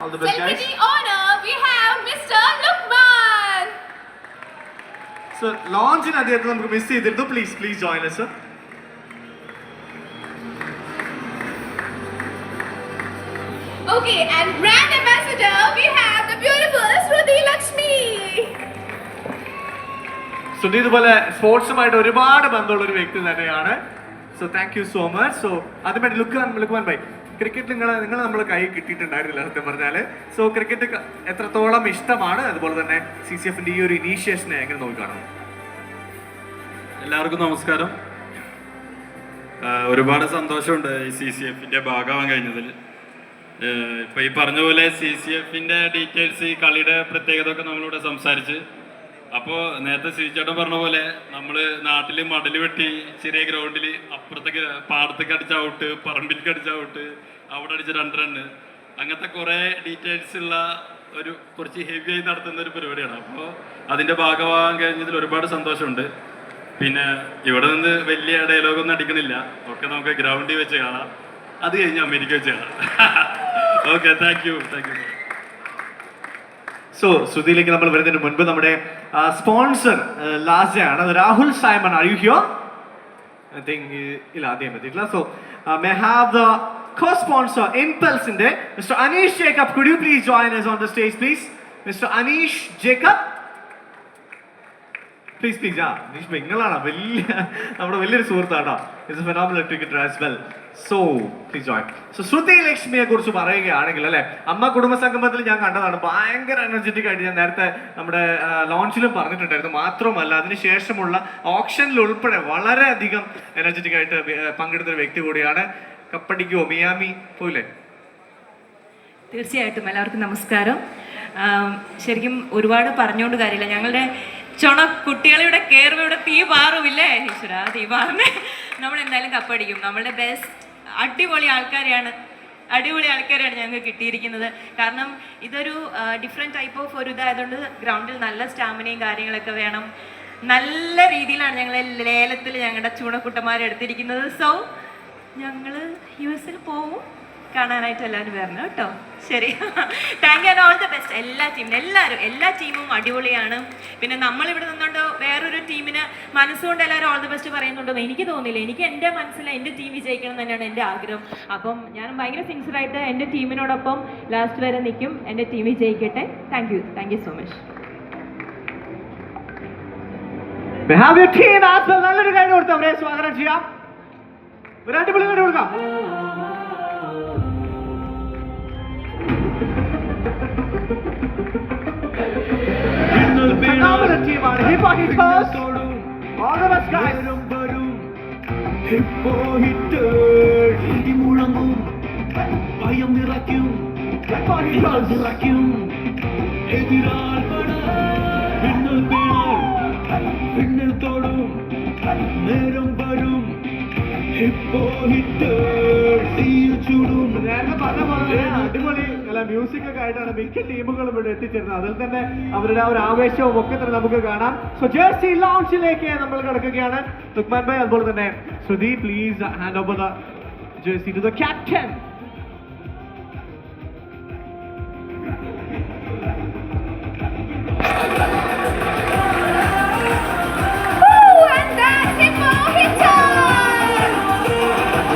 All the best, guys. Celebrity honor, we have Mr. Lukman. So, launch in Adhyatha namukku miss cheyidittu. Please join us, sir. Okay, and brand ambassador, we have the beautiful Shruti Lakshmi. Sudhi ഇതുപോലെ സ്പോർട്സുമായിട്ട് ഒരുപാട് ബന്ധമുള്ള ഒരു വ്യക്തി തന്നെയാണ്. So thank you so much. So അതുമായിട്ട് Luqman bhai, cricket നിങ്ങൾ നമ്മൾ കൈ കിട്ടിയിട്ടുണ്ടായിരുന്നില്ല സത്യം പറഞ്ഞാൽ. സോ ക്രിക്കറ്റ് എത്രത്തോളം ഇഷ്ടമാണ്, അതുപോലെ തന്നെ CCF ഈ ഒരു ഇനീഷ്യേഷനെ എങ്ങനെ നോക്കിക്കാണും? എല്ലാവർക്കും നമസ്കാരം. ഒരുപാട് സന്തോഷമുണ്ട് ഈ CCF ഭാഗമാകാൻ കഴിഞ്ഞതിൽ. ഇപ്പോൾ ഈ പറഞ്ഞ പോലെ CCF ഡീറ്റെയിൽസ്, ഈ കളിയുടെ പ്രത്യേകത ഒക്കെ നമ്മളിവിടെ സംസാരിച്ച്. അപ്പോൾ നേരത്തെ ശ്രീചേട്ടൻ പറഞ്ഞ പോലെ നമ്മൾ നാട്ടിൽ മടൽ വെട്ടി ചെറിയ ഗ്രൗണ്ടിൽ അപ്പുറത്തേക്ക് പാടത്തേക്ക് അടിച്ച ഔട്ട്, പറമ്പിലേക്ക് അടിച്ച ഔട്ട്, അവിടെ അടിച്ച 2 റണ്ണ്, അങ്ങനത്തെ കുറേ ഡീറ്റെയിൽസ് ഉള്ള ഒരു കുറച്ച് ഹെവി ആയി നടത്തുന്ന ഒരു പരിപാടിയാണ്. അപ്പോൾ അതിൻ്റെ ഭാഗമാകാൻ കഴിഞ്ഞതിൽ ഒരുപാട് സന്തോഷമുണ്ട്. പിന്നെ ഇവിടെ നിന്ന് വലിയ ഡയലോഗൊന്നും അടിക്കണില്ല, ഒക്കെ നമുക്ക് ഗ്രൗണ്ടിൽ വെച്ച് കാണാം, അത് കഴിഞ്ഞ് അമേരിക്ക വെച്ച് കാണാം. Okay, thank you. സോ ശ്രുതിയിലേക്ക് നമ്മൾ വരുന്നതിന് മുൻപ് നമ്മുടെ sponsor last Rahul Simon, are you here? I think ഇല്ല, ആദ്യം എത്തിയിട്ടില്ല. So may have the co-sponsor Impulse-ന്റെ Mr. Anish Jacob. Could you please join us on the stage, please? Mr. Anish Jacob. Please. Anish bhai, നിങ്ങളാണ് നമ്മുടെ വലിയൊരു സുഹൃത്താട്ടോ. He's a phenomenal cricketer as well. So, please join. So, ശ്രുതി ലക്ഷ്മിയെ കുറിച്ച് പറയുകയാണെങ്കിൽ അല്ലെ, അമ്മ കുടുംബ സംഗമത്തിൽ ഞാൻ കണ്ടതാണ്. ഭയങ്കര എനർജറ്റിക് ആയിട്ട് ഞാൻ നേരത്തെ നമ്മുടെ ലോഞ്ചിലും പറഞ്ഞിട്ടുണ്ടായിരുന്നു. മാത്രമല്ല അതിനുശേഷമുള്ള ഓപ്ഷനിൽ ഉൾപ്പെടെ വളരെയധികം എനർജറ്റിക് ആയിട്ട് പങ്കെടുത്ത ഒരു വ്യക്തി കൂടിയാണ്. കപ്പടിക്കോ, മിയാമി പോയില്ലേ? തീർച്ചയായിട്ടും എല്ലാവർക്കും നമസ്കാരം. ശരിക്കും ഒരുപാട് പറഞ്ഞുകൊണ്ട് കാര്യമില്ല. ഞങ്ങളുടെ കുട്ടികളുടെ കയറുവിടെ തീ പാറുമില്ലേ ഈശ്വര, തീ പാറിന് നമ്മൾ എന്തായാലും കപ്പടിക്കും. നമ്മളുടെ ബെസ്റ്റ് അടിപൊളി ആൾക്കാരെയാണ് ഞങ്ങൾക്ക് കിട്ടിയിരിക്കുന്നത്. കാരണം ഇതൊരു ഡിഫറെൻറ്റ് ടൈപ്പ് ഓഫ് ഒരു ഇതായതുകൊണ്ട് ഗ്രൗണ്ടിൽ നല്ല സ്റ്റാമിനയും കാര്യങ്ങളൊക്കെ വേണം. നല്ല രീതിയിലാണ് ഞങ്ങൾ ലേലത്തിൽ ഞങ്ങളുടെ ചൂണക്കുട്ടന്മാരെടുത്തിരിക്കുന്നത്. സോ ഞങ്ങൾ US പോവും, കാണാനായിട്ട് എല്ലാവരും വരണം കേട്ടോ. ശരി, thank you and all the best എല്ലാ ടീമും അടിപൊളിയാണ്. പിന്നെ നമ്മളിവിടെ നിന്നുകൊണ്ട് വേറൊരു ടീമിന് മനസ്സുകൊണ്ട് എല്ലാവരും ഓൾ ദ ബെസ്റ്റ് പറയുന്നുണ്ടെന്ന് എനിക്ക് തോന്നില്ല. എനിക്ക് എൻ്റെ മനസ്സിൽ എൻ്റെ ടീം വിജയിക്കണം തന്നെയാണ് എൻ്റെ ആഗ്രഹം. അപ്പം ഞാൻ ഭയങ്കര സിൻസിയറായിട്ട് എൻ്റെ ടീമിനോടൊപ്പം ലാസ്റ്റ് വരെ നിൽക്കും. എൻ്റെ ടീം വിജയിക്കട്ടെ. Thank you so much. നല്ലൊരു കാര്യം കൊടുത്ത് അവരെ സ്വാഗതം ചെയ്യാം. ഒരു അടിപൊളി കാര്യം കൊടുക്കാം. Phenomenal team ആണ്. Hip hop first. All the best guys. Hippo hitter hindi മുഴങ്ങും ഭയം നിറയ്ക്കും എതിരാൾ പിന്നിൽ തോടും നേരം വരും. Hippo hitter തീയിൽ ചൂടും. നേരത്തെ പറഞ്ഞ പോലെ അടിപൊളി മ്യൂസിക് ഒക്കെ ആയിട്ടാണ് മിക്ക ടീമുകളും ഇവിടെ എത്തിച്ചേരുന്നത്. അതിൽ തന്നെ അവരുടെ ആ ഒരു ആവേശവും ഒക്കെ തന്നെ നമുക്ക് കാണാം. സോ ജേഴ്സി ലോഞ്ചിലേക്ക് നമ്മൾ കിടക്കുകയാണ്. ലുക്മാൻ ഭായ്, അതുപോലെ തന്നെ Shruti, please hand over the jersey to the captain. And that's Hippo hitter.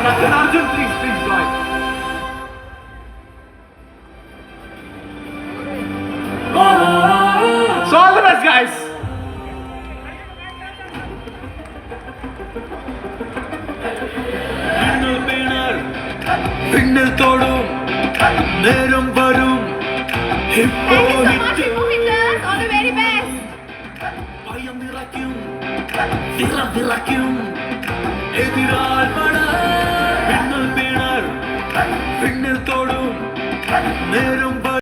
Captain Arjun, please join. So all the best guys. പിന്നിൽ തോടും നേരം വരും. Hippo hitter hitters, all the very best. ഭയം നിറയ്ക്കും എതിരാൾ പിന്നിൽ തോടും നേരം